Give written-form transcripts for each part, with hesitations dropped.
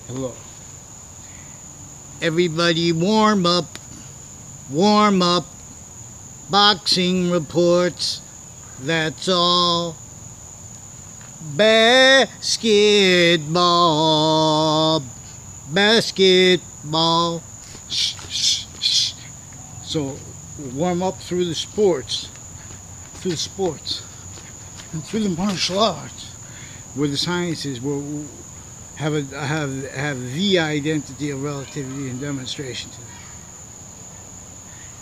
Hello. Everybody warm up, warm up. Boxing reports, that's all. Basketball, basketball. Shh, shh, shh. So warm up through the sports, and through the martial arts, where the sciences will have the identity of relativity and demonstration to them.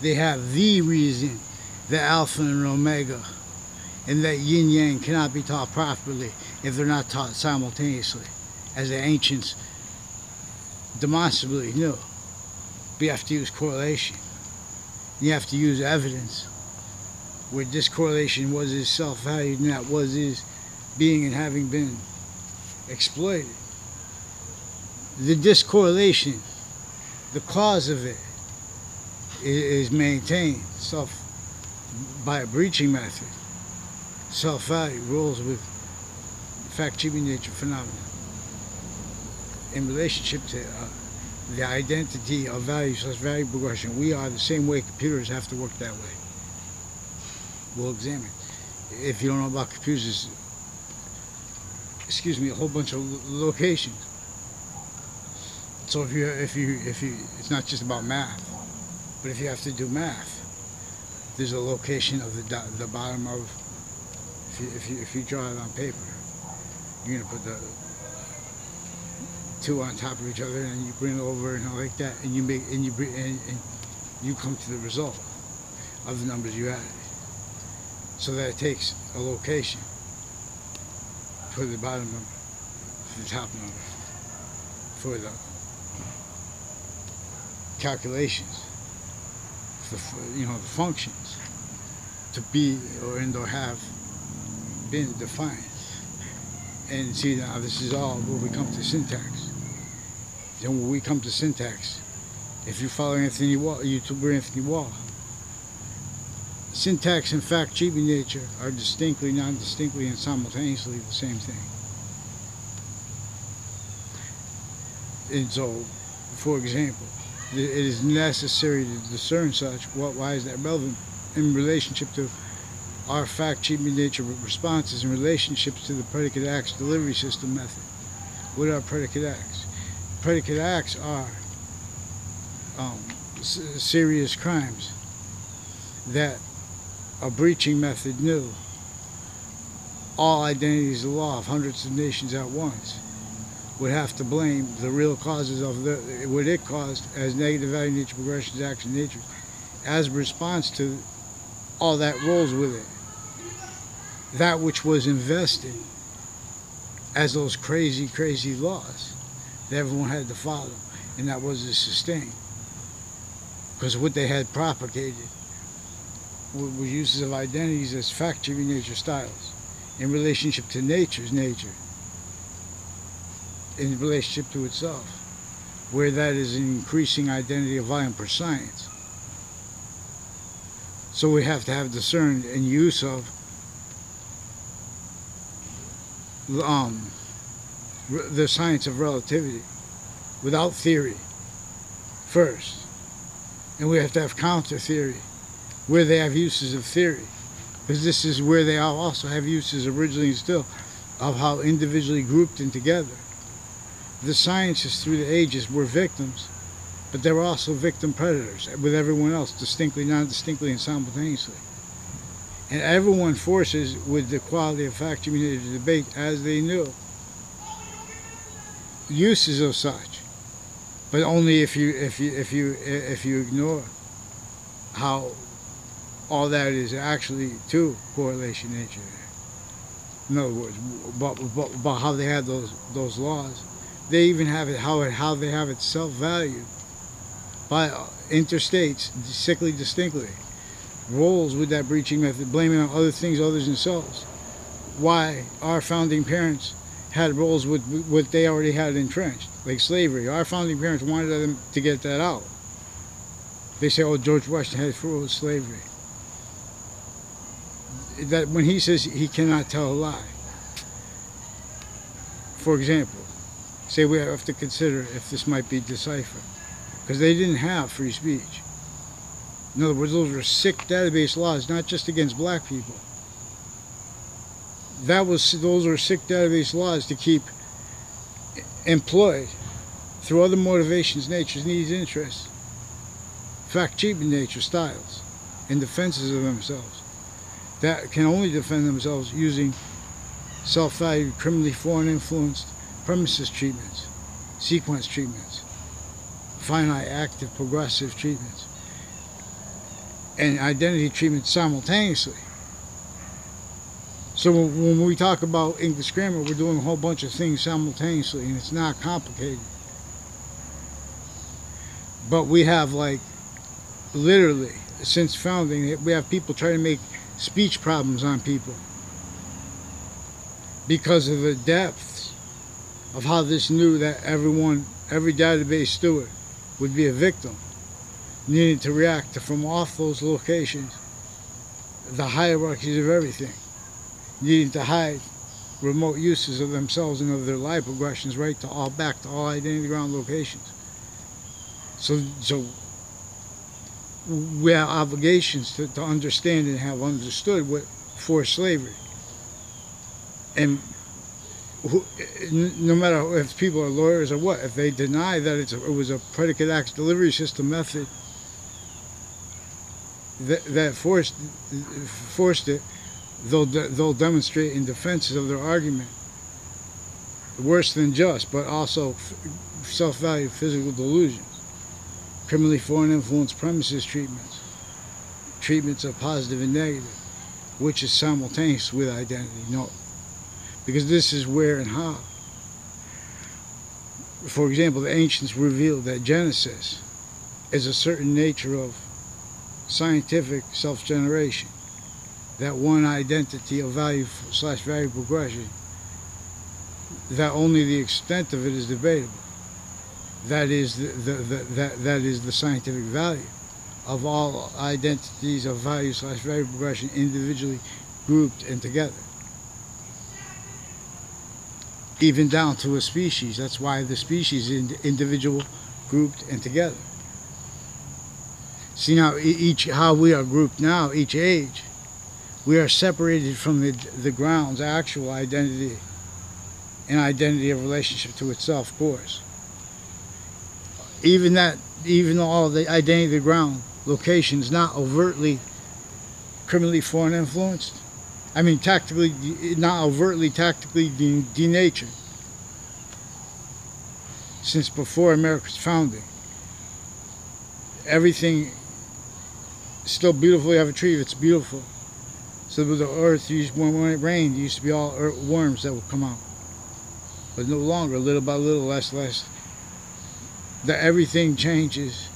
They have the reason, the alpha and omega, and that yin yang cannot be taught properly if they're not taught simultaneously, as the ancients demonstrably knew. But you have to use correlation. You have to use evidence where this correlation was is self-valued and that was is being and having been exploited. The discorrelation, the cause of it, is maintained by a breaching method. Self-value rules with fact-achieving nature phenomena in relationship to the identity of value/value progression. We are the same way computers have to work that way. We'll examine. If you don't know about computers, a whole bunch of locations. So if you, it's not just about math, but if you have to do math, there's a location of the bottom of. If you draw it on paper, you're gonna put the two on top of each other, and you bring it over and like that, and you come to the result of the numbers you added. So that it takes a location for the bottom number, for the top number, for the calculations, for the functions to be or have been defined. And see, now this is all where we come to syntax. Then when we come to syntax, if you follow Anthony Wall, YouTuber Anthony Wall, syntax and fact-achieving nature are distinctly, non-distinctly, and simultaneously the same thing. And so, for example, it is necessary to discern such. Why is that relevant in relationship to our fact-achieving nature responses in relationships to the predicate acts delivery system method? What are predicate acts? Predicate acts are serious crimes that a breaching method knew all identities of law of hundreds of nations at once would have to blame the real causes of what it caused as negative value nature progressions, action nature, as a response to all that rolls with it. That which was invested as those crazy, crazy laws that everyone had to follow, and that was to sustain. Because what they had propagated were uses of identities as fact-achieving nature styles in relationship to nature's nature, in relationship to itself, where that is an increasing identity of volume per science. So we have to have discerned and use of the science of relativity without theory first. And we have to have counter theory where they have uses of theory, because this is where they also have uses originally and still of how individually grouped and together the scientists through the ages were victims, but they were also victim predators with everyone else, distinctly, non-distinctly, and simultaneously. And everyone forces with the quality of fact-achieving debate as they knew uses of such, but only if you ignore how all that is actually to correlation nature. In other words, about how they have those laws. They even have it how they have it self-valued by interstates, distinctly. Rolls with that breaching method, blaming on other things other than themselves. Why our founding parents had roles with what they already had entrenched, like slavery. Our founding parents wanted them to get that out. They say, oh, George Washington had rule with slavery. That when he says he cannot tell a lie. For example, say we have to consider if this might be deciphered. Because they didn't have free speech. In other words, those were sick database laws, not just against black people. Those were sick database laws to keep employed through other motivations, natures, needs, interests, fact, cheapened nature, styles, and defenses of themselves that can only defend themselves using self-valued, criminally foreign influenced premises treatments, sequence treatments, finite, active, progressive treatments, and identity treatments simultaneously. So when we talk about English grammar, we're doing a whole bunch of things simultaneously, and it's not complicated. But we have, like, literally, since founding, we have people trying to make speech problems on people because of the depths of how this knew that every database steward would be a victim, needing to react to, from off those locations, the hierarchies of everything, needing to hide remote uses of themselves and of their life progressions back to all identity ground locations. So we have obligations to understand and have understood what forced slavery. And no matter if people are lawyers or what, if they deny that it was a predicate acts delivery system method that forced it, they'll demonstrate in defense of their argument worse than just, but also self-valued physical delusions, criminally foreign influence premises treatments of positive and negative, which is simultaneous with identity. No, because this is where and how. For example, the ancients revealed that Genesis is a certain nature of scientific self-generation, that one identity of value/value progression, that only the extent of it is debatable. That is that is the scientific value of all identities of value/value progression individually grouped and together, even down to a species. That's why the species is individual, grouped, and together. See now, how we are grouped now, each age, we are separated from the ground's actual identity and identity of relationship to itself, of course. Even all the identity of the ground location is not overtly criminally foreign influenced. I mean, not overtly tactically denatured. Since before America's founding, everything still beautifully have a tree if it's beautiful. So the earth, when it rained, it used to be all worms that would come out. But no longer, little by little, less. That everything changes,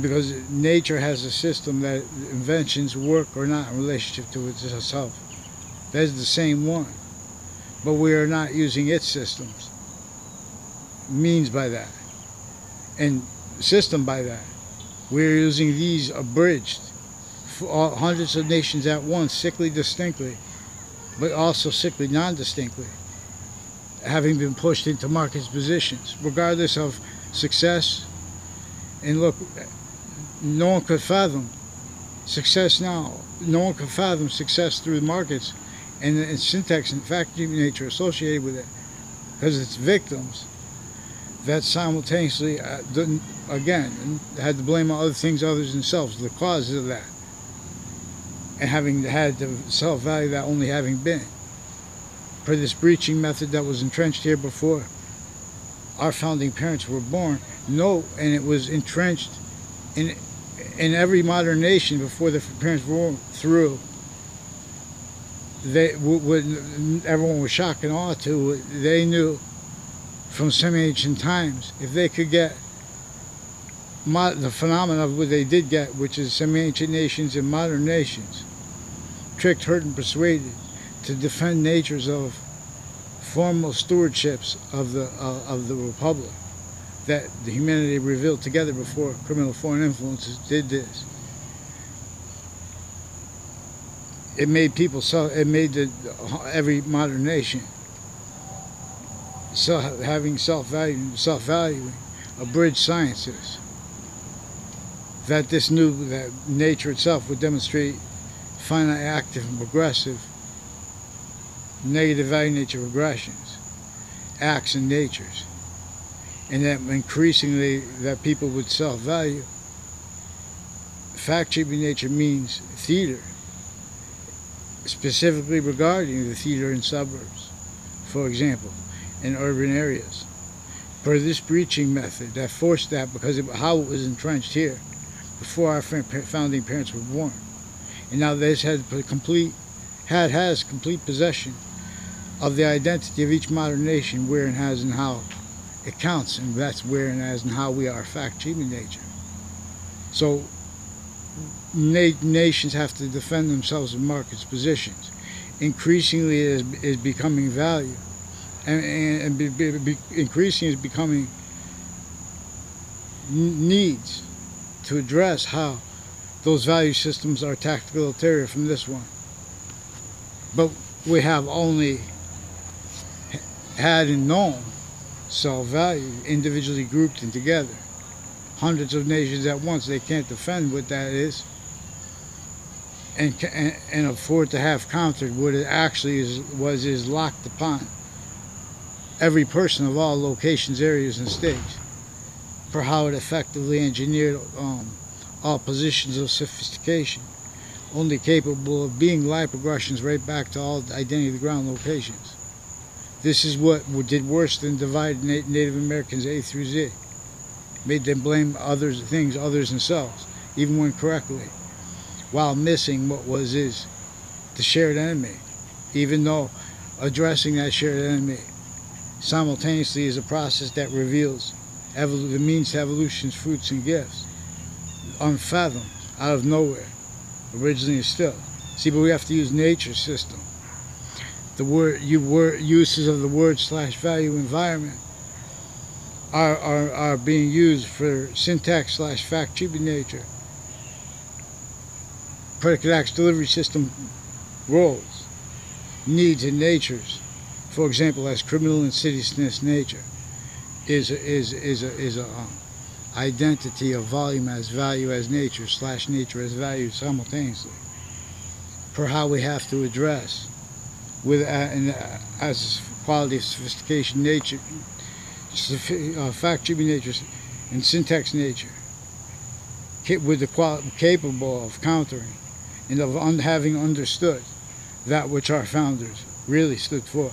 because nature has a system that inventions work or not in relationship to itself. That is the same one, but we are not using its systems, means by that, and system by that. We are using these abridged for all, hundreds of nations at once, sickly distinctly, but also sickly non-distinctly, having been pushed into market positions, regardless of success. And look, no one could fathom success now. No one could fathom success through the markets and syntax and fact nature associated with it, because it's victims that simultaneously, again, had to blame on other things other than themselves, the causes of that, and having had the self-value that only having been. For this breaching method that was entrenched here before our founding parents were born, and it was entrenched in every modern nation before the parents were born through. Everyone was shocked and awed to. They knew from some ancient times, if they could get the phenomena of what they did get, which is some ancient nations and modern nations, tricked, hurt, and persuaded to defend natures of formal stewardships of the Republic, that the humanity revealed together before criminal foreign influences did this. It made every modern nation having self-valuing, abridged sciences. That this knew that nature itself would demonstrate finite, active, and progressive negative value nature regressions, acts and natures, and that increasingly that people would self-value. Fact-shaping nature means theater, specifically regarding the theater in suburbs, for example, in urban areas. Per this breaching method that forced that because of how it was entrenched here before our founding parents were born. And now this has complete possession of the identity of each modern nation, where and as and how it counts, and that's where and as and how we are fact-shaping nature. So nations have to defend themselves in markets positions. Increasingly it is becoming value, and increasingly is becoming needs to address how those value systems are tactically ulterior from this one. But we have only had and known self-value, individually grouped and together. Hundreds of nations at once, they can't defend what that is and afford to have countered what it actually is locked upon every person of all locations, areas, and states, for how it effectively engineered all positions of sophistication, only capable of being live progressions right back to all identity of the ground locations. This is what did worse than divide Native Americans A through Z. Made them blame things other themselves, even when correctly, while missing what is the shared enemy, even though addressing that shared enemy simultaneously is a process that reveals the means to evolution's fruits and gifts, unfathomed, out of nowhere, originally and still. See, but we have to use nature's system. The uses of the word /value environment are being used for syntax /fact-shaping nature, predicate acts delivery system roles, needs, and natures. For example, as criminal insidiousness nature is a identity of volume as value as nature / nature as value simultaneously. For how we have to address with as quality of sophistication nature, fact-shaping nature, and syntax nature, with the capable of countering and of having understood that which our founders really stood for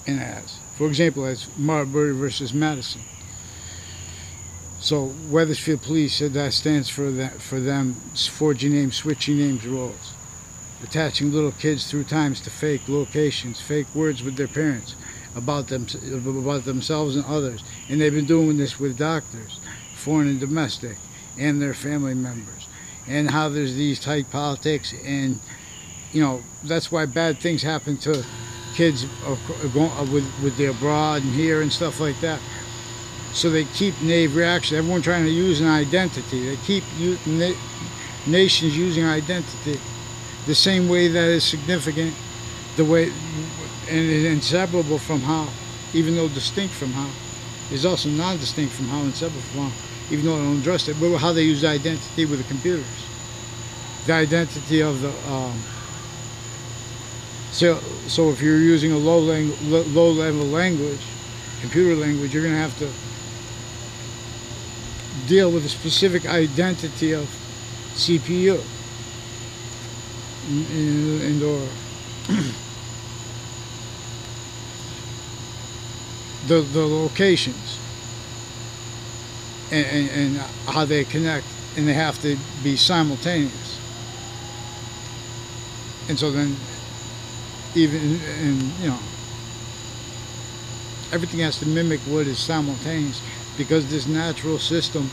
and as. For example, as Marbury versus Madison. So Wethersfield Police said that stands for them forging names, switching names roles, attaching little kids through times to fake locations, fake words with their parents about themselves and others. And they've been doing this with doctors, foreign and domestic, and their family members. And how there's these tight politics, and that's why bad things happen to kids with their abroad and here and stuff like that. So they keep native reaction. Everyone trying to use an identity. They keep nations using identity the same way that is significant, the way and is inseparable from how, even though distinct from how, is also non-distinct from how, inseparable from how, even though I don't address it. But how they use identity with the computers, the identity of the so if you're using a low-level language, computer language, you're going to have to deal with a specific identity of CPU or the locations and how they connect, and they have to be simultaneous. And so then everything has to mimic what is simultaneous, because this natural system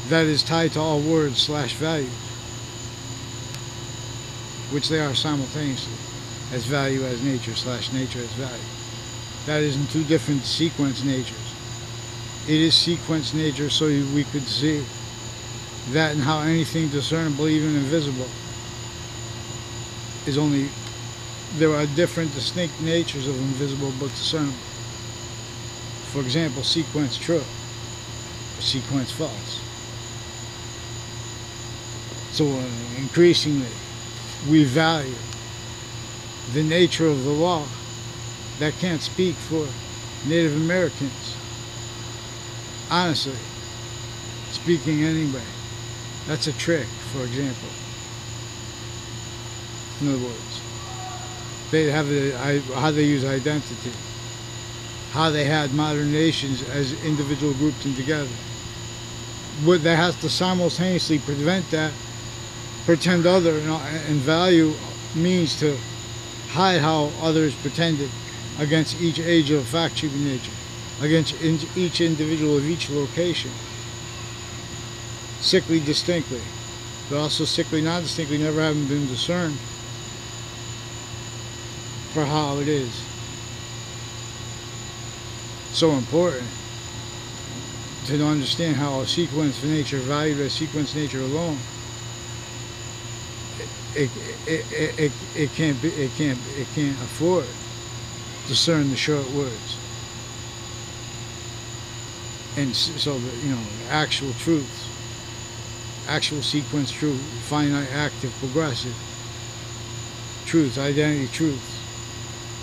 that is tied to all words /values, which they are simultaneously, as value as nature / nature as value. That is in two different sequence natures. It is sequence nature so we could see that and how anything discernible, even invisible, is only, there are different distinct natures of invisible but discernible. For example, sequence true, or sequence false. So increasingly, we value the nature of the law. That can't speak for Native Americans. Honestly, speaking anyway, that's a trick, for example. In other words, they have how they use identity, how they had modern nations as individual grouped them together. What they have to simultaneously prevent that, pretend other, and value means to hide how others pretended against each age of fact-keeping nature, against each individual of each location. Sickly distinctly, but also sickly not distinctly, never having been discerned for how it is. So important to understand how a sequence nature, valued as sequence nature alone, it can't afford to discern the short words. And so actual truths, actual sequence truth, finite, active, progressive truth, identity truth.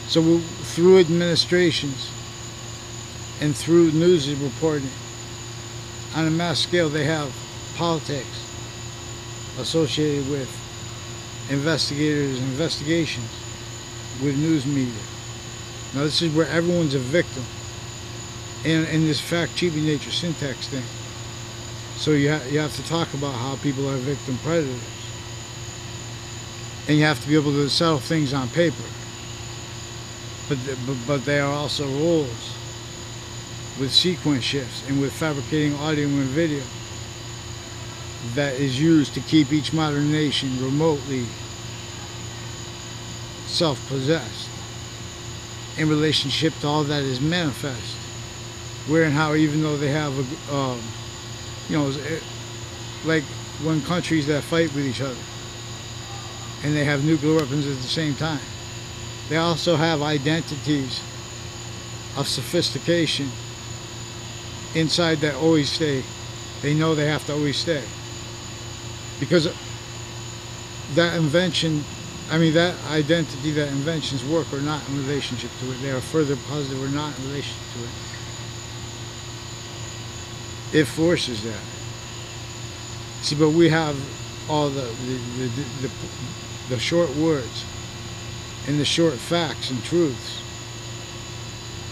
So through administrations and through news reporting, on a mass scale, they have politics associated with investigations with news media. Now this is where everyone's a victim in this fact-keeping nature syntax thing. So you have to talk about how people are victim predators, and you have to be able to settle things on paper. But they are also rules with sequence shifts and with fabricating audio and video that is used to keep each modern nation remotely self-possessed in relationship to all that is manifest. Where and how, even though they have like when countries that fight with each other and they have nuclear weapons at the same time, they also have identities of sophistication inside that always stay. They know they have to always stay, because that invention, that identity, that inventions work or not in relationship to it. They are further positive or not in relation to it. It forces that. See, but we have all the short words and the short facts and truths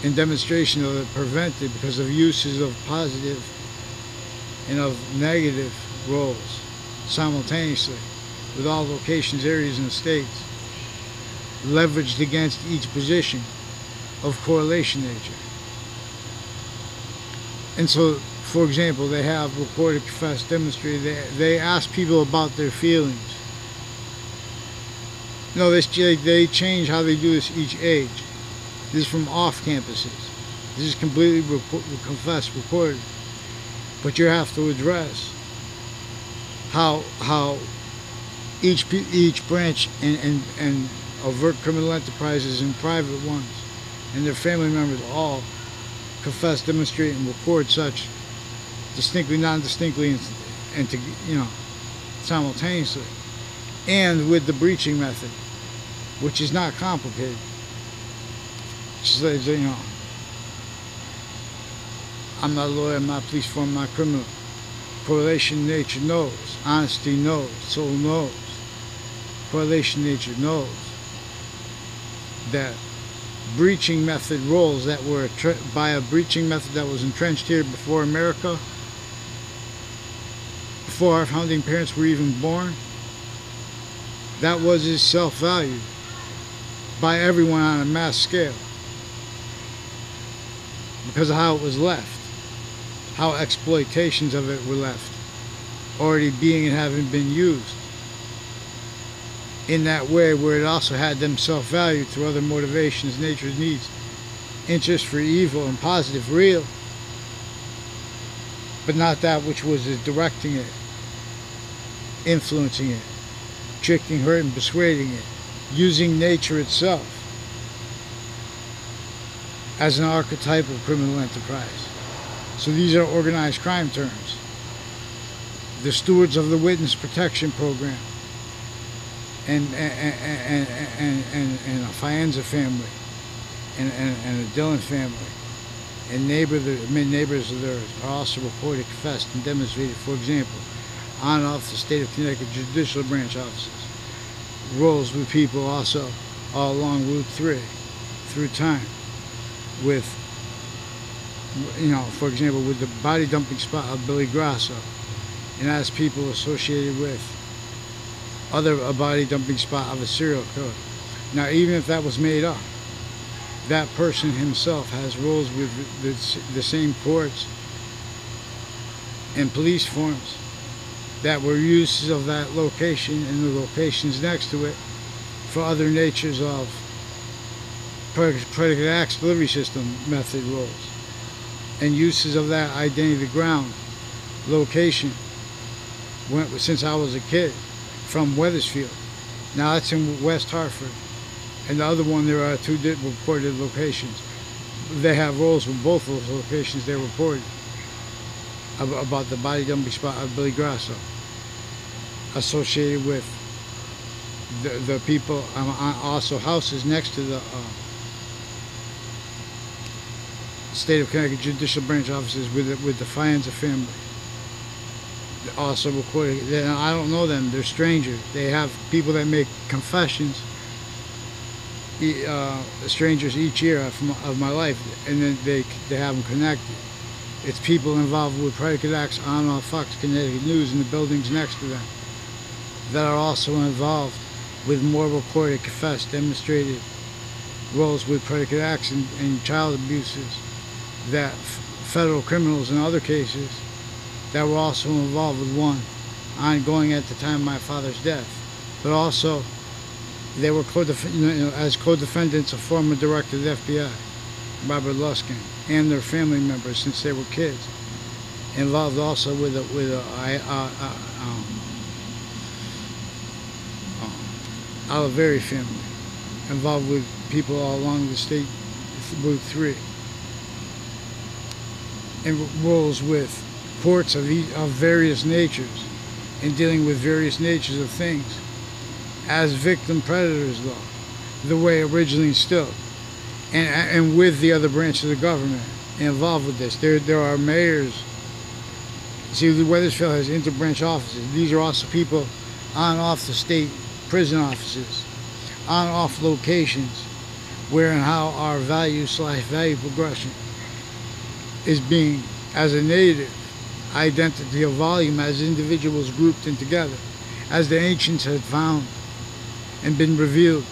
and demonstration of it prevented because of uses of positive and of negative roles simultaneously with all locations, areas, and states leveraged against each position of correlation nature. And so, for example, they have recorded, confessed, demonstrated. They ask people about their feelings. No, they change how they do this each age. This is from off campuses. This is completely confessed, recorded. But you have to address how each branch and overt criminal enterprises and private ones and their family members all confess, demonstrate, and record such distinctly, non-distinctly, and to simultaneously, and with the breaching method, which is not complicated. Just, I'm not a lawyer, I'm not a police form, I'm not criminal. Correlation nature knows. Honesty knows. Soul knows. Correlation nature knows that breaching method roles that were by a breaching method that was entrenched here before America, before our founding parents were even born, that was his self-valued by everyone on a mass scale because of how it was left, how exploitations of it were left, already being and having been used in that way, where it also had them self-valued through other motivations, nature's needs, interest for evil and positive, real, but not that which was directing it, influencing it, tricking, hurting, persuading it, using nature itself as an archetypal criminal enterprise. So these are organized crime terms. The stewards of the Witness Protection Program, and a Fienza family, and a Dillon family, and neighbors of theirs are also reported, confessed, and demonstrated, for example, on and off the state of Connecticut judicial branch offices. Roles with people also all along Route 3 through time with, for example, with the body dumping spot of Billy Grasso, and as people associated with a body dumping spot of a serial killer. Now, even if that was made up, that person himself has roles with the same courts and police forms that were uses of that location and the locations next to it for other natures of predicate acts delivery system method roles, and uses of that identity ground location since I was a kid from Wethersfield. Now that's in West Hartford, and the other one, there are 2 reported locations. They have roles with both those locations. They reported about the body dumping spot of Billy Grasso, associated with the people, also houses next to the state of Connecticut judicial branch offices with the Fienza family. Also recorded. I don't know them. They're strangers. They have people that make confessions, strangers each year of my life, and then they have them connected. It's people involved with predicate acts on Fox Connecticut News and the buildings next to them that are also involved with more recorded, confessed, demonstrated roles with predicate acts and child abuses, that federal criminals in other cases that were also involved with one ongoing at the time of my father's death. But also, they were as co-defendants of former director of the FBI, Robert Luskin, and their family members since they were kids. Involved also with a Oliveri family, involved with people all along the state Route 3, and roles with courts of various natures in dealing with various natures of things as victim predators law, the way originally instilled, and with the other branches of the government involved with this. There are mayors. See, Wethersfield has interbranch offices. These are also people on and off the state prison offices, on and off locations, where and how our value progression is being, as a native, identity of volume as individuals grouped in together, as the ancients had found and been revealed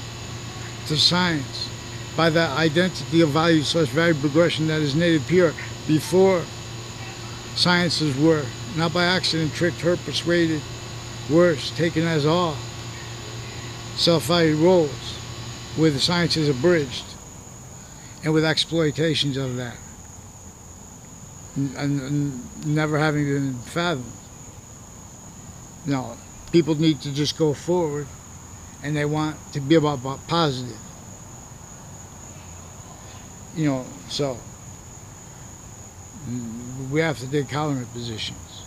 to science by that identity of value/value progression that is native pure before sciences were, not by accident, tricked, hurt, persuaded, worse, taken as all, self-valued roles, with the sciences abridged and with exploitations of that, and never having been fathomed. No, people need to just go forward, and they want to be about positive. So we have to take tolerant positions.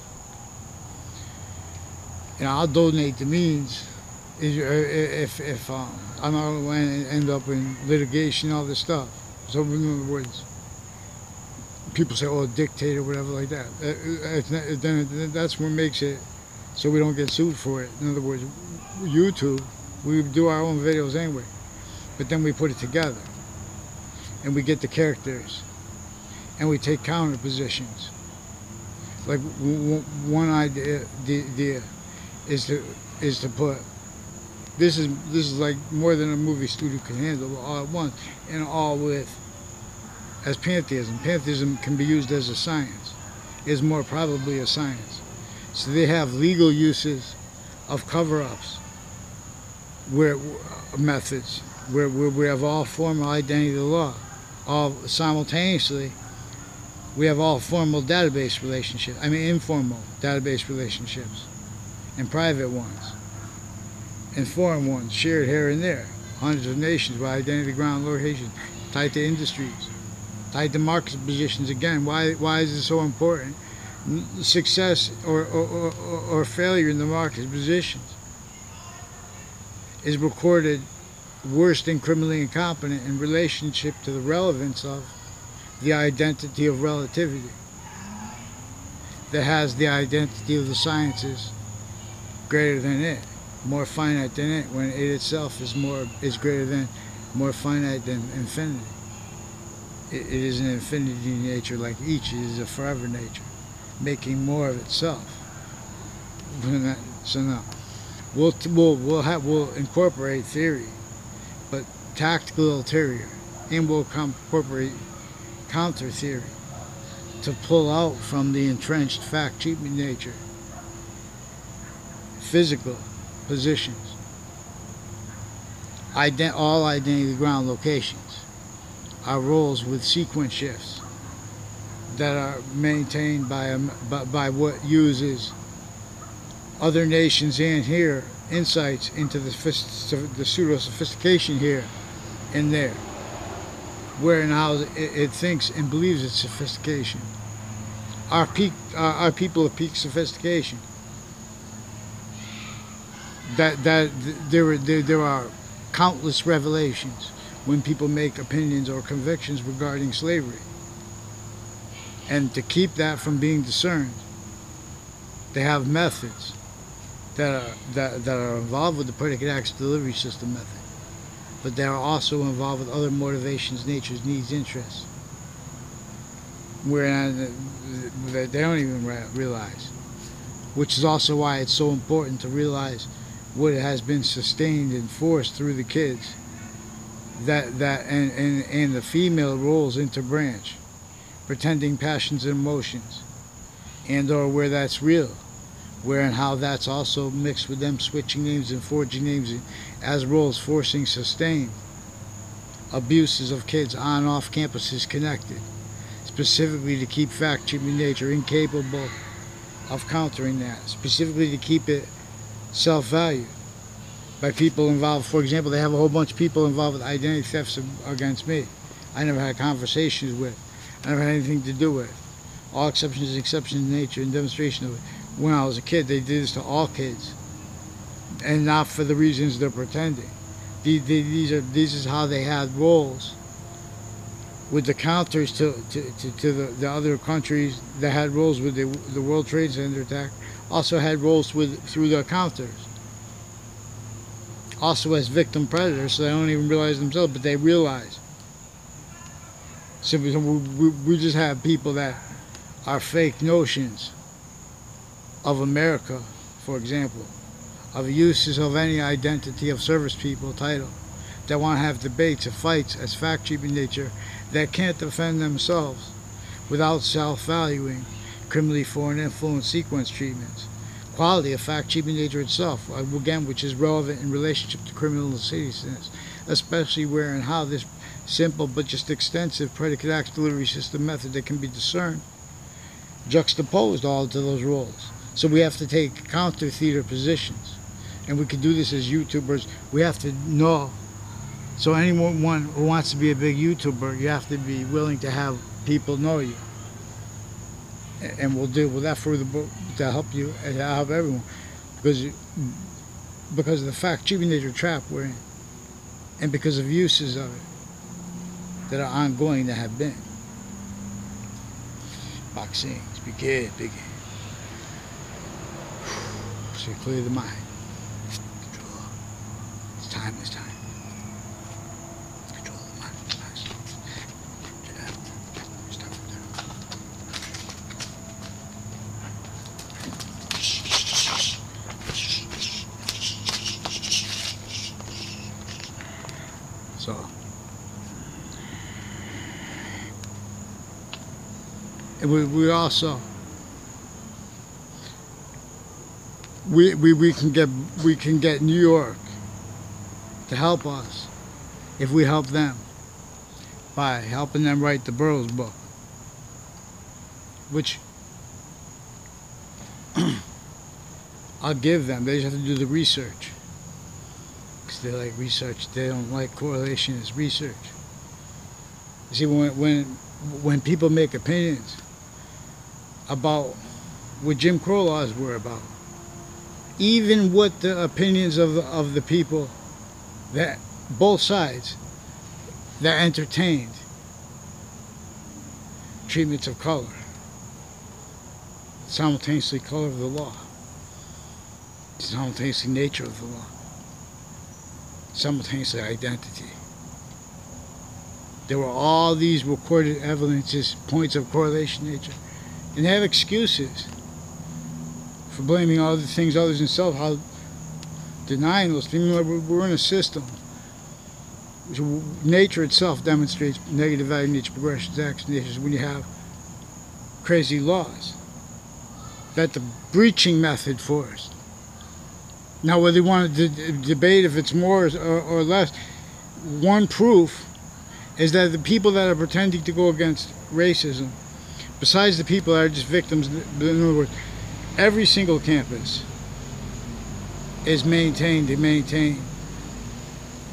And I'll donate the means if I'm not going to end up in litigation, all this stuff. So in other words, people say, "Oh, dictator," whatever like that. Then that's what makes it so we don't get sued for it. In other words, YouTube, we do our own videos anyway, but then we put it together, and we get the characters, and we take counter positions. Like one idea is to put this is like more than a movie studio can handle all at once, and all with as pantheism. Pantheism can be used as a science, is more probably a science. So they have legal uses of cover-ups, where methods where we have all formal identity of the law, all simultaneously. We have all formal database relationships. I mean informal database relationships, and private ones, and foreign ones shared here and there. Hundreds of nations with identity ground locations tied to industries, tied to market positions. Again, why is it so important? Success or failure in the market positions is recorded worse than criminally incompetent in relationship to the relevance of the identity of relativity that has the identity of the sciences greater than it, more finite than it, when it itself is greater than, more finite than infinity. It is an infinity nature like each. It is a forever nature, making more of itself. So now, we'll incorporate theory, but tactical ulterior, and we'll incorporate counter theory to pull out from the entrenched fact treatment nature physical positions, all identity ground locations, our roles with sequence shifts that are maintained by what uses other nations and here insights into the pseudo sophistication here and there, where and how it thinks and believes it's sophistication. Our people of peak sophistication. That there are countless revelations when people make opinions or convictions regarding slavery, and to keep that from being discerned, they have methods that are involved with the predicate acts delivery system method, but they are also involved with other motivations, natures, needs, interests, where they don't even realize. Which is also why it's so important to realize what has been sustained and forced through the kids, and the female roles interbranch, pretending passions and emotions, and or where that's real, where and how that's also mixed with them switching names and forging names as roles, forcing sustained abuses of kids on and off campuses connected, specifically to keep fact treatment nature incapable of countering that, specifically to keep it self-valued by people involved. For example, they have a whole bunch of people involved with identity thefts against me. I never had conversations with. I never had anything to do with. All exceptions is exceptions in nature and demonstration of it. When I was a kid, they did this to all kids, and not for the reasons they're pretending. This is how they had roles with the counters to the other countries that had roles with the World Trade Center attack. Also had roles through the counters. Also as victim predators, so they don't even realize themselves, but they realize. So we just have people that are fake notions of America, for example, of uses of any identity of service people title, that want to have debates and fights as fact treatment nature, that can't defend themselves without self-valuing criminally foreign influence sequence treatments. Quality of fact treatment nature itself, again, which is relevant in relationship to criminal insidiousness, especially where and how this simple but just extensive predicate acts delivery system method that can be discerned juxtaposed all to those roles. So we have to take counter theater positions, and we can do this as YouTubers. We have to know. So anyone who wants to be a big YouTuber, you have to be willing to have people know you, and we'll deal with that further to help you and help everyone, because of the fact treatment nature trap we're in, and because of uses of it that are ongoing, that have been. Boxing, big head. So you clear the mind. Control. It's time. Control the mind. Stop there. So, and we also we can get New York to help us if we help them by helping them write the Burroughs book, which I'll give them. They just have to do the research, because they like research. They don't like correlation as research. You see, when when people make opinions about what Jim Crow laws were about, even what the opinions of the people that both sides that entertained treatments of color, simultaneously color of the law, simultaneously nature of the law, simultaneously identity. There were all these recorded evidences, points of correlation nature, and they have excuses for blaming all the things others than self, how denying those things. We're in a system. Nature itself demonstrates negative value, nature progressions, action, natures when you have crazy laws. That's the breaching method for us. Now, whether you want to debate if it's more or less, one proof is that the people that are pretending to go against racism, besides the people that are just victims, in other words, every single campus is maintained to maintain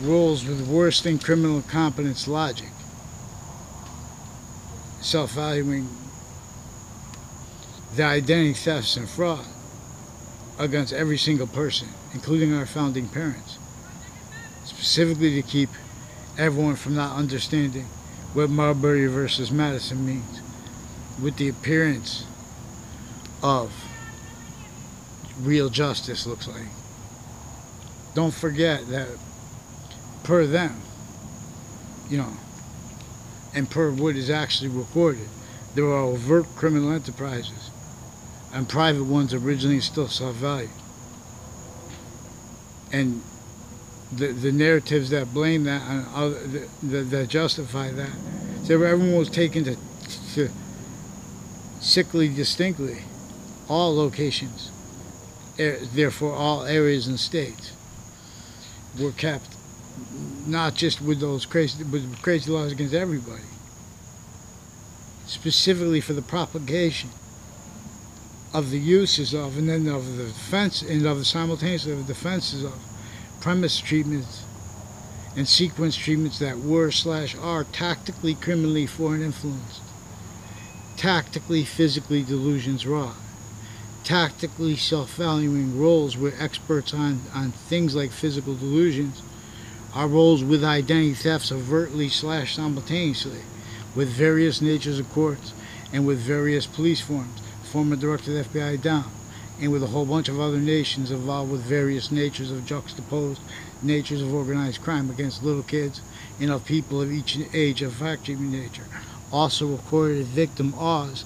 rules with worse than criminal competence logic, self-valuing the identity thefts and fraud against every single person, including our founding parents, specifically to keep everyone from not understanding what Marbury versus Madison means, what the appearance of real justice looks like. Don't forget that per them, and per what is actually recorded, there are overt criminal enterprises and private ones originally still self-valued. And the narratives that blame that and that justify that, so everyone was taken to sickly distinctly all locations, therefore all areas and states were kept, not just with those crazy laws against everybody, specifically for the propagation of the uses of, and then of the defense, and of the simultaneously of the defenses of premise treatments and sequence treatments that were/are tactically criminally foreign influenced, tactically physically delusions wrought, tactically self-valuing roles where experts on things like physical delusions are roles with identity thefts overtly/simultaneously with various natures of courts and with various police forms, former director of the FBI down, and with a whole bunch of other nations involved with various natures of juxtaposed natures of organized crime against little kids and of people of each age of fact-treatment nature. Also recorded victim awes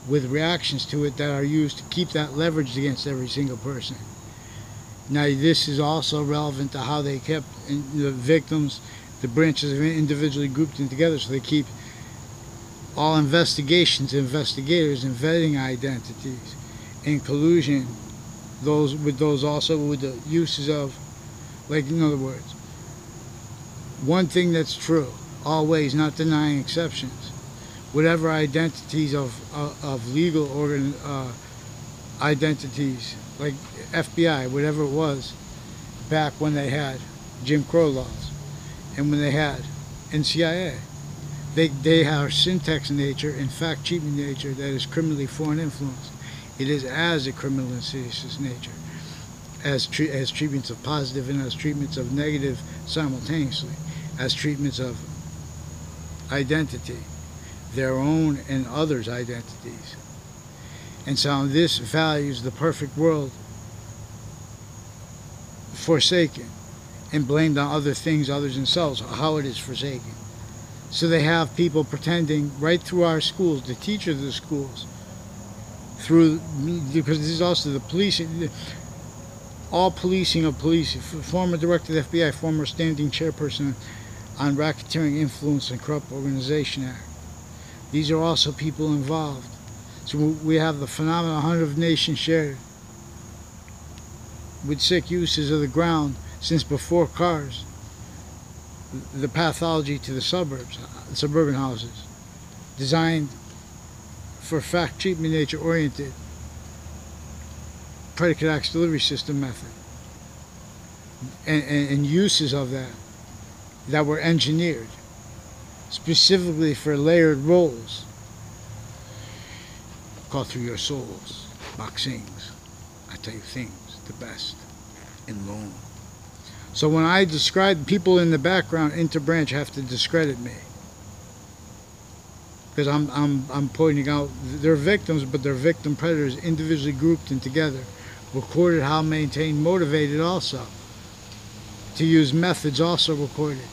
with reactions to it that are used to keep that leveraged against every single person. Now, this is also relevant to how they kept the victims, the branches of individually grouped them together, so they keep all investigations, investigators, and vetting identities in collusion, those also with the uses of, like, in other words, one thing that's true, always, not denying exceptions, whatever identities of legal identities, like FBI, whatever it was, back when they had Jim Crow laws, and when they had NCIA, they have syntax nature and fact treatment nature that is criminally foreign influenced. It is as a criminal insidious nature, as treatments of positive and as treatments of negative simultaneously, as treatments of identity, their own and others' identities. And so this values the perfect world forsaken and blamed on other things, others themselves, how it is forsaken. So they have people pretending right through our schools, the teachers of the schools, because this is also the police, all policing of police, former director of the FBI, former standing chairperson on Racketeering Influence and Corrupt Organization Act. These are also people involved. So we have the phenomenon 100 nations shared with sick uses of the ground since before cars, the pathology to the suburban houses, designed for fact treatment nature oriented predicate acts delivery system method, and uses of that were engineered specifically for layered roles. Call through your souls, boxings. I tell you things, the best, in loan. So when I describe people in the background, interbranch have to discredit me. Because I'm pointing out they're victims, but they're victim predators individually grouped and together. Recorded how maintained, motivated also. To use methods also recorded.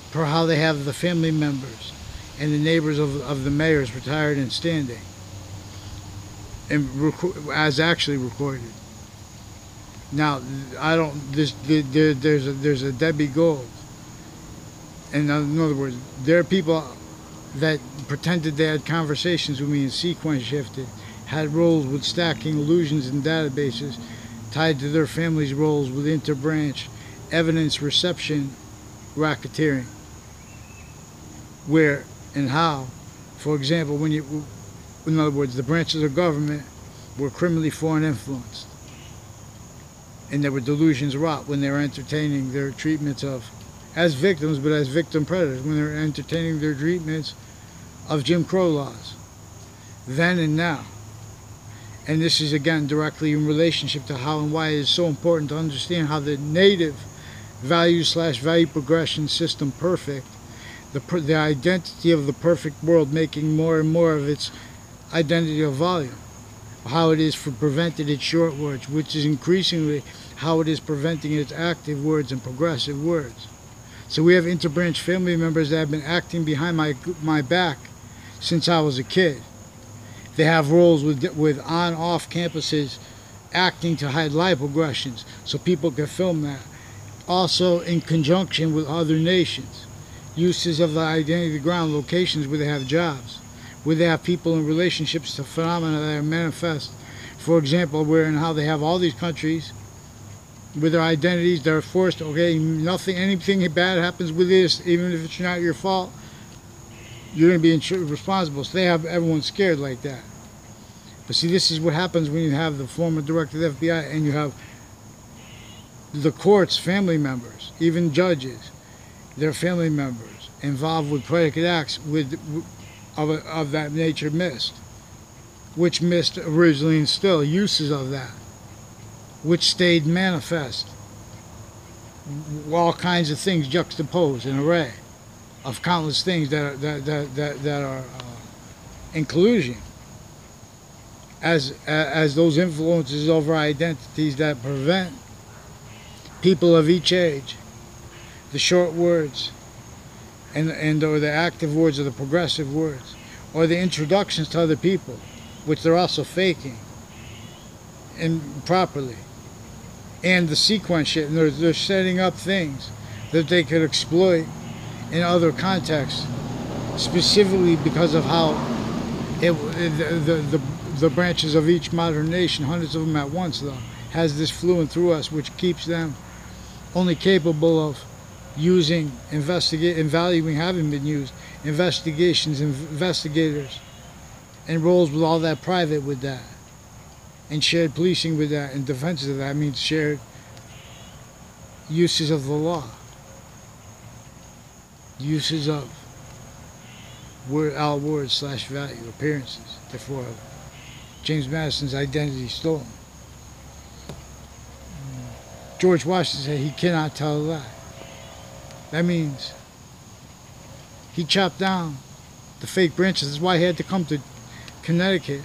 For how they have the family members and the neighbors of the mayors retired and standing. And as actually recorded. Now, I don't. There's a Debbie Gold. And in other words, there are people that pretended they had conversations with me and sequence shifted, had roles with stacking illusions and databases tied to their families' roles with interbranch evidence reception racketeering. Where and how, for example, in other words, the branches of government were criminally foreign influenced. And there were delusions wrought when they were entertaining their treatments of, as victims, but as victim predators, when they were entertaining their treatments of Jim Crow laws, then and now. And this is again directly in relationship to how and why it is so important to understand how the native value/value progression system perfect, the identity of the perfect world making more and more of its identity of volume, how it is for preventing its short words, which is increasingly how it is preventing its active words and progressive words. So we have interbranch family members that have been acting behind my back since I was a kid. They have roles with on-off campuses acting to hide lipoaggressions so people can film that. Also in conjunction with other nations. Uses of the identity of the ground, locations where they have jobs, where they have people in relationships to phenomena that are manifest. For example, where and how they have all these countries with their identities, they're forced, okay, anything bad happens with this, even if it's not your fault, you're going to be responsible. So they have everyone scared like that. But see, this is what happens when you have the former director of the FBI and you have the court's family members, even judges, their family members involved with predicate acts of that nature missed, which missed originally and still uses of that, which stayed manifest. All kinds of things juxtaposed, an array of countless things that are in collusion as those influences over identities that prevent people of each age, the short words and or the active words or the progressive words, or the introductions to other people, which they're also faking improperly, and the sequence shit, and they're setting up things that they could exploit in other contexts, specifically because of how the branches of each modern nation, hundreds of them at once though, has this fluent through us, which keeps them only capable of using, and valuing having been used, investigations, investigators, and roles with all that private with that, and shared policing with that, and defenses of that means shared uses of the law, uses of our words / value, appearances, therefore James Madison's identity stolen. George Washington said he cannot tell a lie. That means he chopped down the fake branches. That's why he had to come to Connecticut,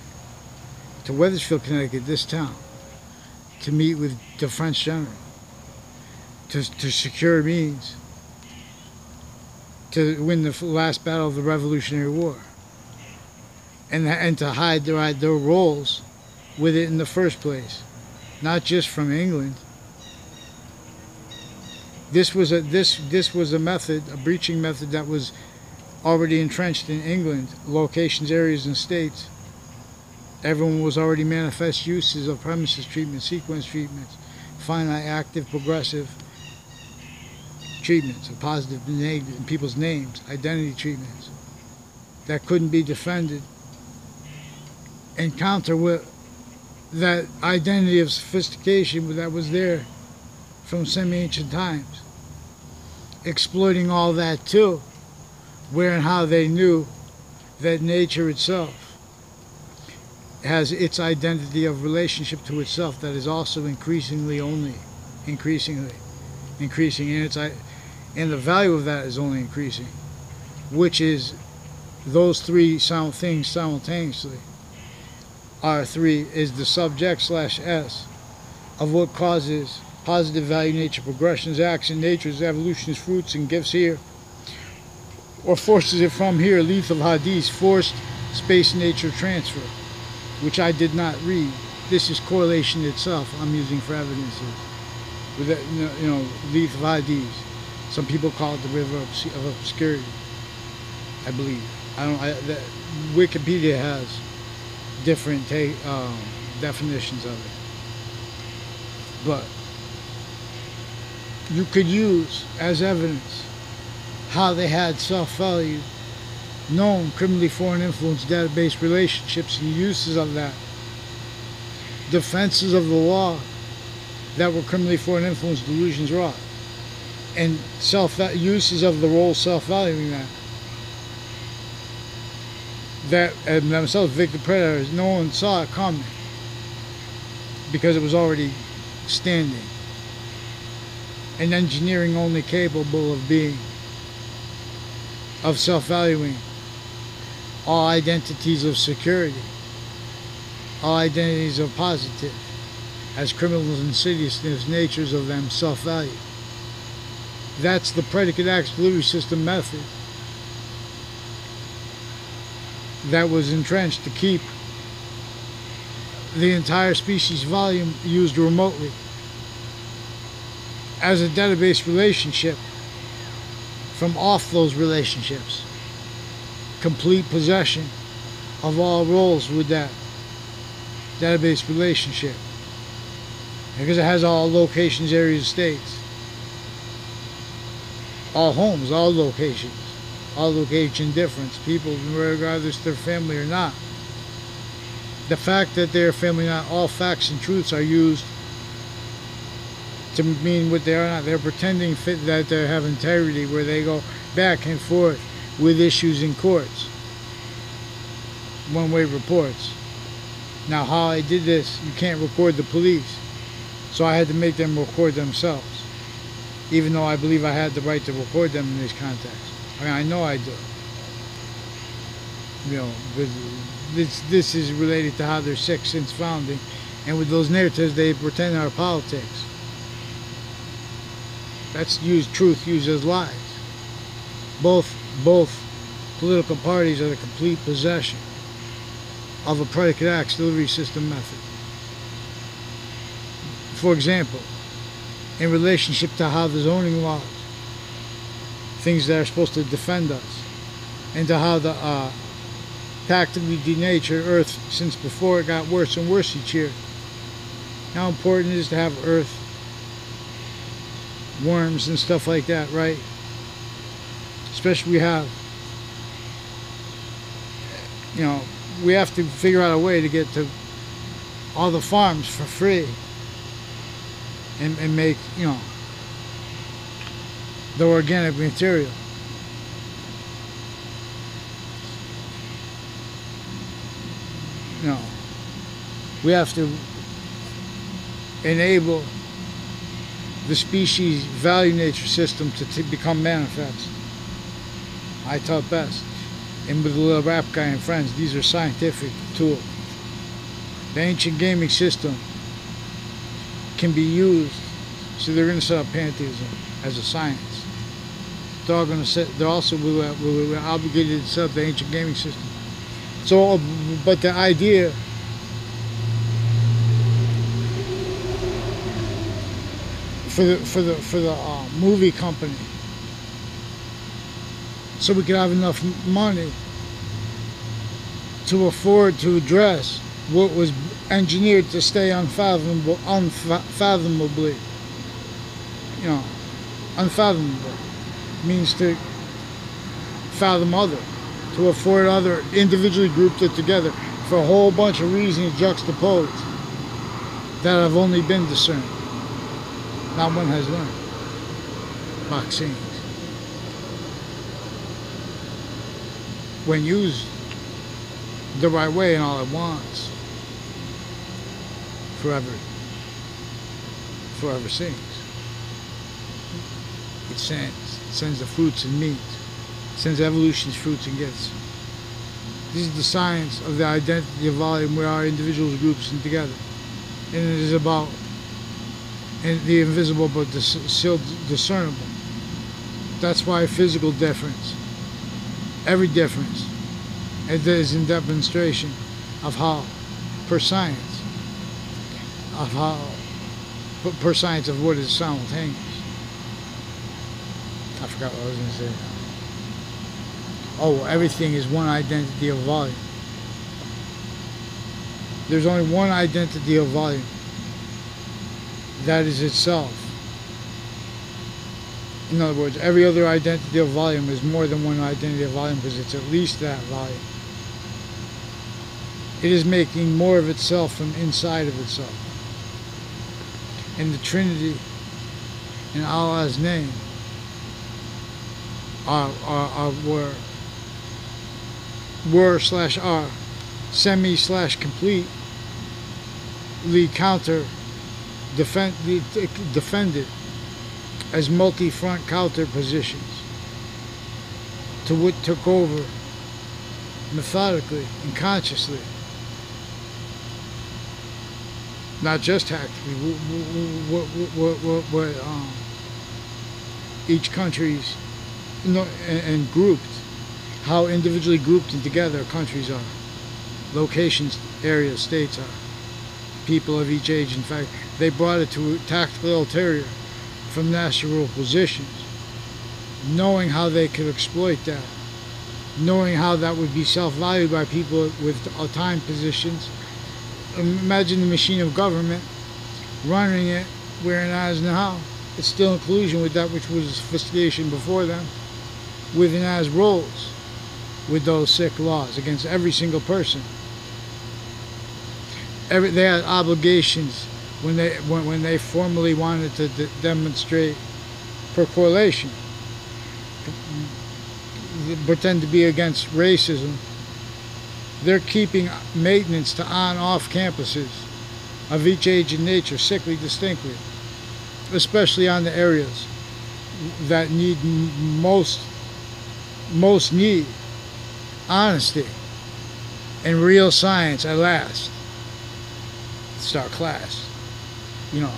to Wethersfield, Connecticut, this town, to meet with the French general, to secure means to win the last battle of the Revolutionary War, and to hide their roles with it in the first place, not just from England. This was a method, a breaching method that was already entrenched in England, locations, areas, and states. Everyone was already manifest uses of premises treatment, sequence treatments, finite, active, progressive treatments, of positive and negative in people's names, identity treatments that couldn't be defended, and counter with that identity of sophistication that was there from semi-ancient times, exploiting all that too where and how they knew that nature itself has its identity of relationship to itself that is also increasing, and the value of that is only increasing, which is those three things simultaneously is the subject / S of what causes positive value nature progressions, action, nature's evolution's fruits and gifts here, or forces it from here, Leith of Hadith, forced space nature transfer, which I did not read. This is correlation itself I'm using for evidences. With that, Leith of Hadith. Some people call it the river of obscurity, I believe. Wikipedia has different definitions of it. But you could use as evidence how they had self-value, known criminally foreign influence database relationships and uses of that, defenses of the law that were criminally foreign influence delusions wrought, and uses of the role self-valuing that themselves victim predators, no one saw it coming because it was already standing, and engineering only capable of self-valuing all identities of security, all identities of positive, as criminals' insidiousness natures of them self-value. That's the predicate acts delivery system method that was entrenched to keep the entire species volume used remotely as a database relationship from off those relationships. Complete possession of all roles with that database relationship, because it has all locations, areas, states, all homes, all location difference, people, regardless if they're family or not. The fact that they're family, not all facts and truths are used to mean what they are not. They're pretending that they have integrity, where they go back and forth with issues in courts, one-way reports. Now, how I did this, you can't record the police, so I had to make them record themselves, even though I believe I had the right to record them in this context. I mean, I know I do. This is related to how they're sick since founding, and with those narratives they pretend are politics. That's truth used as lies. Both political parties are the complete possession of a predicate acts delivery system method. For example, in relationship to how the zoning laws, things that are supposed to defend us, and to how the tactically denatured Earth, since before it got worse and worse each year. How important it is to have Earth worms and stuff like that, right? Especially we have to figure out a way to get to all the farms for free and make, the organic material. We have to enable the species value nature system to become manifest. I taught best. And with the little rap guy and friends, these are scientific tools. The ancient gaming system can be used, so they're going to set up pantheism as a science. They're also we're obligated to set up the ancient gaming system. So, but the idea for the movie company, so we could have enough money to afford to address what was engineered to stay unfathomably, unfathomable means to fathom other, to afford other, individually grouped it together for a whole bunch of reasons juxtaposed that have only been discerned. Not one has learned. Vaccines. when used the right way and all it wants, forever sings. It sends the fruits and means, sends evolution's fruits and gifts. This is the science of the identity of volume where our individuals, groups, and together. And it is about the invisible but still discernible. That's why physical difference, every difference, it is in demonstration of how, per science, of what is simultaneous. I forgot what I was going to say. Oh, everything is one identity of volume. There's only one identity of volume. That is itself. In other words, every other identity of volume is more than one identity of volume because it's at least that volume. It is making more of itself from inside of itself. And the Trinity in Allah's name were/are semi/completely defended as multi-front counter positions to what took over methodically and consciously, not just tactically, what each country's and grouped, how individually grouped and together countries are, locations, areas, states are, people of each age. In fact, they brought it to tactical ulterior from national positions, knowing how they could exploit that, knowing how that would be self-valued by people with time positions. Imagine the machine of government running it, whereas now it's still in collusion with that which was sophistication before them, with and as roles with those sick laws against every single person. They had obligations when they formally wanted to demonstrate per correlation, pretend to be against racism. They're keeping maintenance to on-off campuses of each age and nature sickly distinctly, especially on the areas that need most need honesty and real science at last. Start class. You know,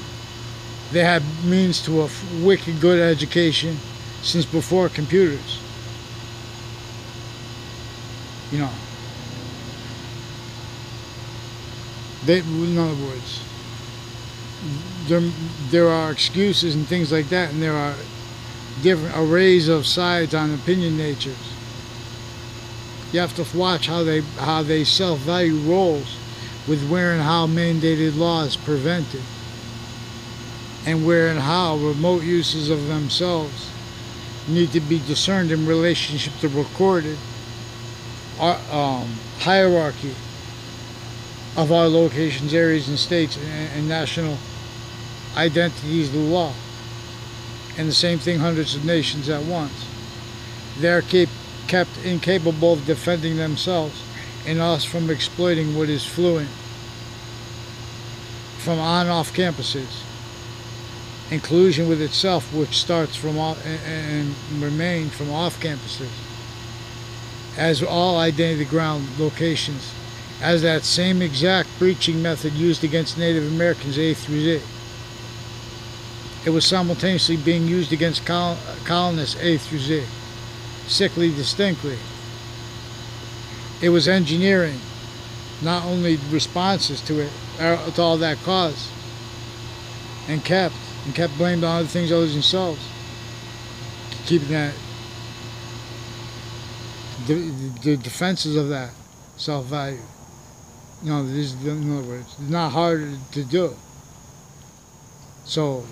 they had means to a wicked good education since before computers. You know, in other words, there are excuses and things like that, and there are different arrays of sides on opinion natures. You have to watch how they self-value roles with where and how mandated laws prevented, and where and how remote uses of themselves need to be discerned in relationship to recorded hierarchy of our locations, areas, and states, and national identities of the law. And the same thing, hundreds of nations at once. They're kept incapable of defending themselves and us from exploiting what is fluent from on-off campuses, in collusion with itself, which starts from and remains from off campuses, as all identity ground locations, as that same exact breaching method used against Native Americans A through Z. It was simultaneously being used against colonists A through Z, sickly distinctly. It was engineering not only responses to it, to all that cause, and kept blamed on other things other than themselves, keeping that the defenses of that self-value. You know, in other words, it's not hard to do. So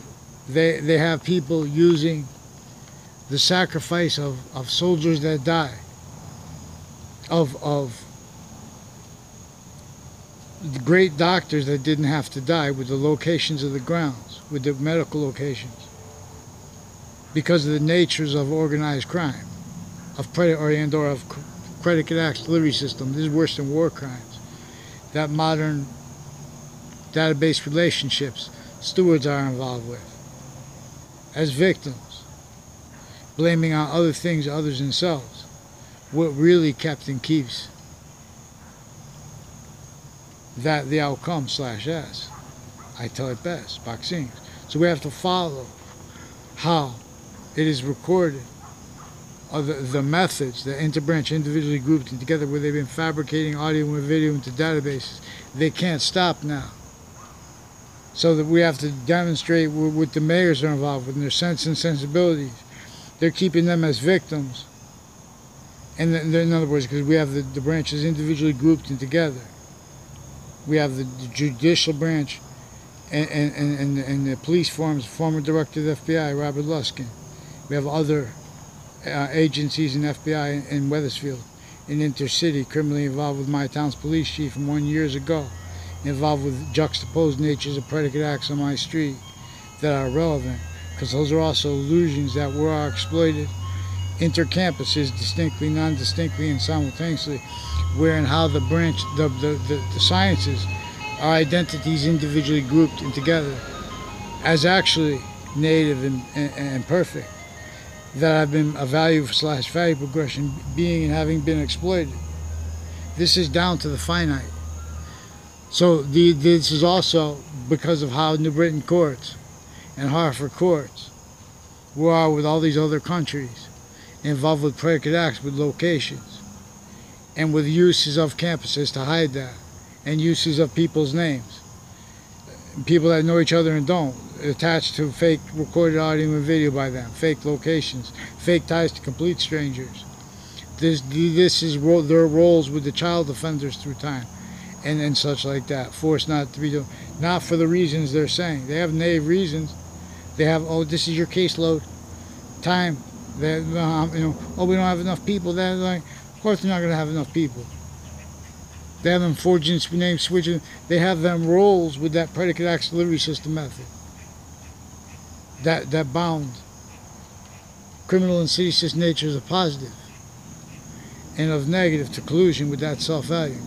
they have people using the sacrifice of soldiers that die, of the great doctors that didn't have to die, with the locations of the grounds, with the medical locations, because of the natures of organized crime, of predator and or of predicate acts delivery system. This is worse than war crimes. That modern database relationships stewards are involved with as victims, blaming on other things other than themselves. What really kept and keeps that the outcome /S. I tell it best, vaccines. So we have to follow how it is recorded, the methods, the interbranch individually grouped and together where they've been fabricating audio and video into databases. They can't stop now. So that we have to demonstrate what the mayors are involved with and their sense and sensibilities. They're keeping them as victims. And in other words, because we have the branches individually grouped and together. We have the judicial branch and the police forms, former director of the FBI, Robert Luskin. We have other agencies in FBI in Wethersfield, in Intercity, criminally involved with my town's police chief from 1 year ago, involved with juxtaposed natures of predicate acts on my street that are relevant, because those are also illusions that were exploited intercampuses distinctly, non-distinctly, and simultaneously, where and how the branch, the sciences are identities individually grouped and together as actually native and perfect, that have been a value / value progression being and having been exploited. This is down to the finite. So this is also because of how New Britain courts and Hartford courts were with all these other countries involved with predicate acts, with locations, and with uses of campuses to hide that, and uses of people's names. People that know each other and don't, attached to fake recorded audio and video by them, fake locations, fake ties to complete strangers. This is their roles with the child offenders through time, and such like that, forced not to be done, not for the reasons they're saying. They have native reasons. They have, oh, this is your caseload, time. That oh, we don't have enough people. That, like, of course they're not going to have enough people. They have them forging names, switching. They have them roles with that predicate acts delivery system method. That bound criminal and seditious natures of positive and of negative to collusion with that self-value.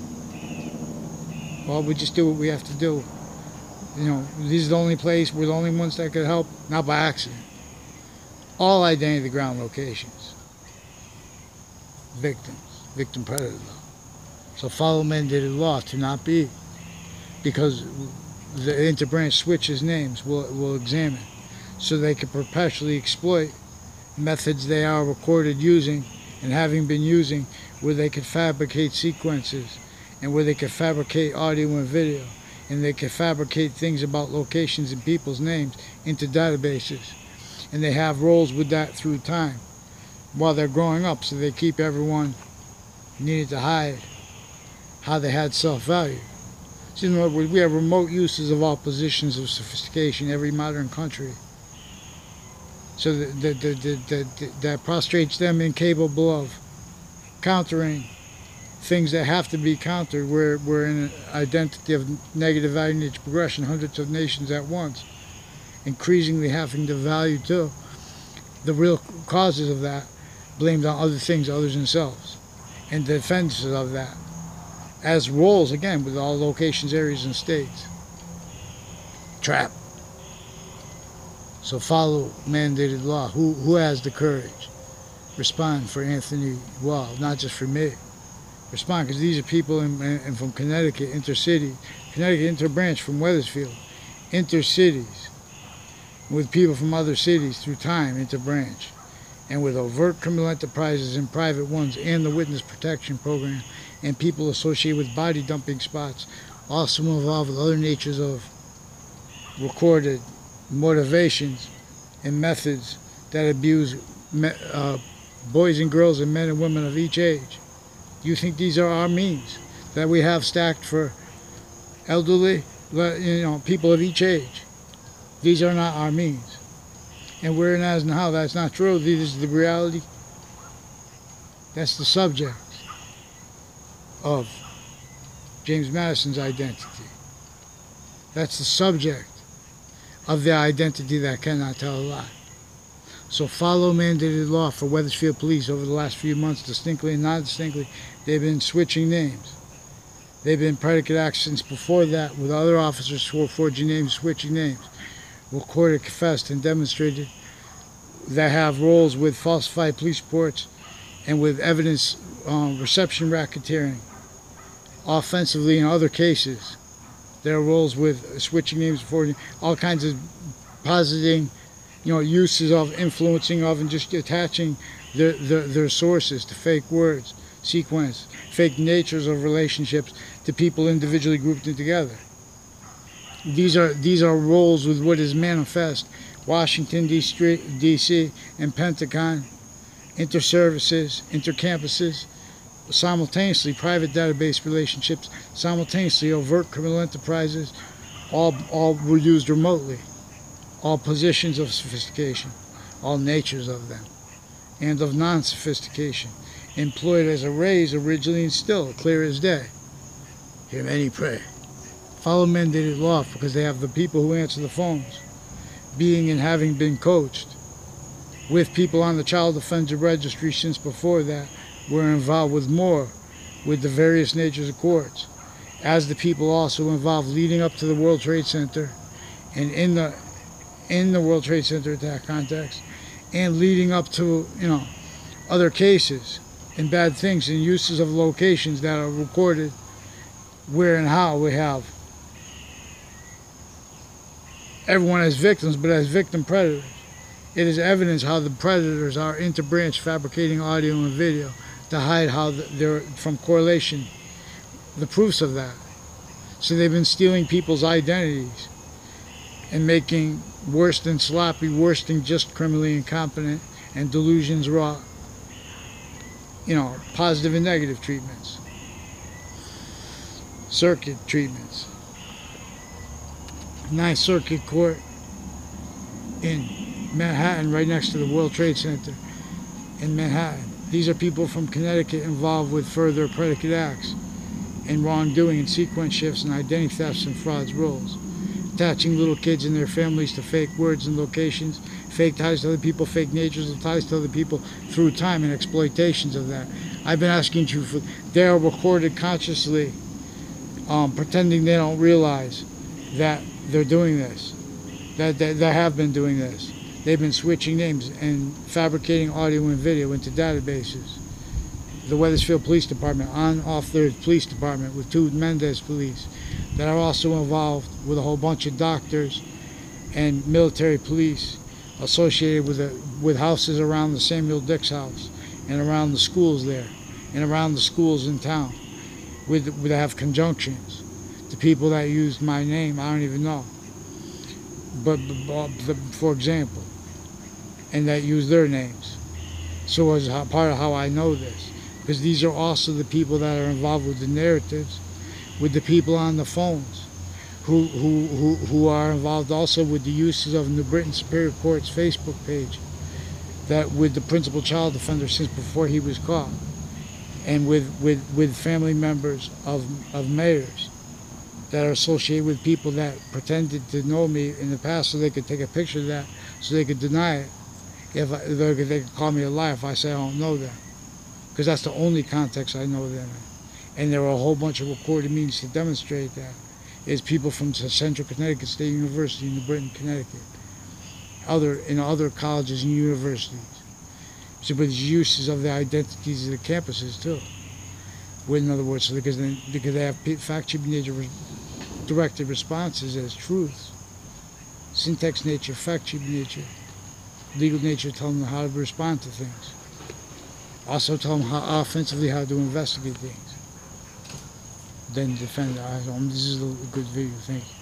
Well, we just do what we have to do. This is the only place, we're the only ones that could help, not by accident. All identity ground locations. Victims. Victim predator law. So follow mandated law to not be. Because the interbranch switches names will examine. So they can perpetually exploit methods they are recorded using and having been using, where they could fabricate sequences and where they could fabricate audio and video, and they could fabricate things about locations and people's names into databases. And they have roles with that through time while they're growing up, so they keep everyone needed to hide how they had self-value. So in other words, we have remote uses of all positions of sophistication in every modern country. So that prostrates them incapable of countering things that have to be countered. We're in an identity of negative value nature progression, hundreds of nations at once, increasingly having to value too. The real causes of that blamed on other things other than themselves, and the defenses of that as roles, again, with all locations, areas, and states. Trap. So follow mandated law. Who has the courage? Respond for Anthony Wall, not just for me. Respond, because these are people from Connecticut, Intercity, Connecticut Interbranch from Wethersfield, Intercities, with people from other cities through time, Interbranch, and with overt criminal enterprises and private ones, and the Witness Protection Program, and people associated with body dumping spots, also involved with other natures of recorded motivations and methods that abuse boys and girls and men and women of each age. You think these are our means that we have stacked for elderly, people of each age? These are not our means. And where and as and how that's not true, this is the reality. That's the subject of James Madison's identity. That's the subject of the identity that cannot tell a lie. So follow mandated law for Wethersfield Police over the last few months, distinctly and non-distinctly. They've been switching names. They've been predicate actions before that with other officers who were forging names, switching names. Recorded, confessed, and demonstrated that have roles with falsified police reports and with evidence reception racketeering. Offensively, in other cases, there are roles with switching names, forging, all kinds of positing, uses of, influencing of, and just attaching their sources to fake words, sequence, fake natures of relationships to people individually grouped in together. These are roles with what is manifest. Washington, D.C., and Pentagon, inter-services, inter-campuses, simultaneously private database relationships, simultaneously overt criminal enterprises, all were used remotely. All positions of sophistication, all natures of them, and of non-sophistication, employed as arrays originally and still, clear as day. Hear many pray. Follow mandated law because they have the people who answer the phones, being and having been coached, with people on the child offender registry since before that, were involved with more, with the various natures of courts, as the people also involved leading up to the World Trade Center, and in the World Trade Center attack context, and leading up to, other cases and bad things and uses of locations that are recorded where and how we have everyone as victims, but as victim predators. It is evidence how the predators are interbranch fabricating audio and video to hide how they're from correlation, the proofs of that. So they've been stealing people's identities and making worse than sloppy, worse than just criminally incompetent and delusions raw, positive and negative treatments, circuit treatments. Ninth Circuit Court in Manhattan, right next to the World Trade Center in Manhattan. These are people from Connecticut involved with further predicate acts and wrongdoing and sequence shifts and identity thefts and frauds roles. Attaching little kids and their families to fake words and locations, fake ties to other people, fake natures of ties to other people through time and exploitations of that. I've been asking you for, they are recorded consciously, pretending they don't realize that they're doing this, that they have been doing this. They've been switching names and fabricating audio and video into databases. The Wethersfield Police Department, off their police department with 2 Mendez police that are also involved with a whole bunch of doctors and military police associated with houses around the Samuel Dix house and around the schools there and around the schools in town that have conjunctions. The people that used my name, I don't even know. But for example, and that use their names. So as part of how I know this, because these are also the people that are involved with the narratives, with the people on the phones, who are involved also with the uses of New Britain Superior Court's Facebook page, that with the principal child offender since before he was caught, and with family members of mayors that are associated with people that pretended to know me in the past so they could take a picture of that, so they could deny it. If they could call me a liar if I say I don't know them. Because that's the only context I know them in. And there were a whole bunch of recorded meetings to demonstrate that. It's people from Central Connecticut State University in New Britain, Connecticut. In other colleges and universities. So, but these uses of the identities of the campuses too. In other words, so because they have fact-sheet nature directed responses as truths. Syntax nature, fact-sheet nature, legal nature, tell them how to respond to things. Also tell them how offensively how to investigate things. Then defend it. This is a good video. Thank you.